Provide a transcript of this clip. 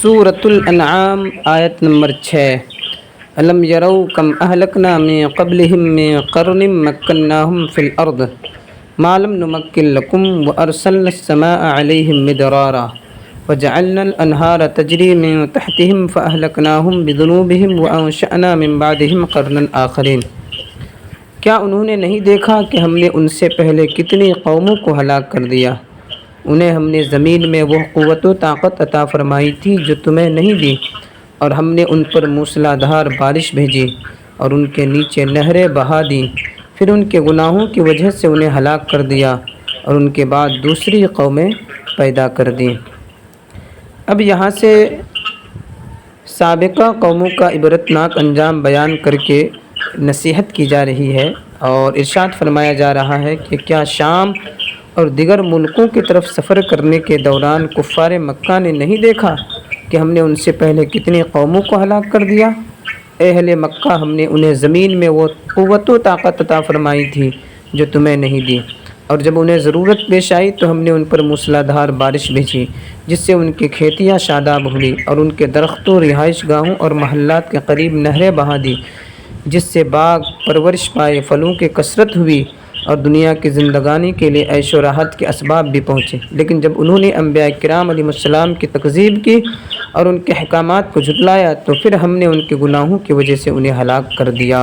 سورۃ الانعام آیت نمبر 6۔ الم یرو کم اہلکنا من قبلہم من قرن مکناہم فی الارض ما لم نمکن لکم وارسلنا السماء علیہم مدرارا وجعلنا الانہار تجری من تحتہم فاہلکناہم بذنوبہم وانشأنا من بعدہم قرنا آخرین۔ کیا انہوں نے نہیں دیکھا کہ ہم نے ان سے پہلے کتنی قوموں کو ہلاک کر دیا؟ انہیں ہم نے زمین میں وہ قوت و طاقت عطا فرمائی تھی جو تمہیں نہیں دی، اور ہم نے ان پر موسلا دھار بارش بھیجی اور ان کے نیچے نہریں بہا دیں، پھر ان کے گناہوں کی وجہ سے انہیں ہلاک کر دیا اور ان کے بعد دوسری قومیں پیدا کر دیں۔ اب یہاں سے سابقہ قوموں کا عبرتناک انجام بیان کر کے نصیحت کی جا رہی ہے، اور ارشاد فرمایا جا رہا ہے کہ کیا شام اور دیگر ملکوں کی طرف سفر کرنے کے دوران کفار مکہ نے نہیں دیکھا کہ ہم نے ان سے پہلے کتنی قوموں کو ہلاک کر دیا؟ اے اہل مکہ، ہم نے انہیں زمین میں وہ قوت و طاقت عطا فرمائی تھی جو تمہیں نہیں دی، اور جب انہیں ضرورت پیش آئی تو ہم نے ان پر موسلا دھار بارش بھیجی جس سے ان کی کھیتیاں شاداب ہوئیں، اور ان کے درختوں، رہائش گاہوں اور محلات کے قریب نہریں بہا دی جس سے باغ پرورش پائے، پھلوں کی کثرت ہوئی اور دنیا کی زندگانی کے لیے عیش و راحت کے اسباب بھی پہنچے۔ لیکن جب انہوں نے انبیاء کرام علیہ السلام کی تکذیب کی اور ان کے احکامات کو جھٹلایا تو پھر ہم نے ان کے گناہوں کی وجہ سے انہیں ہلاک کر دیا۔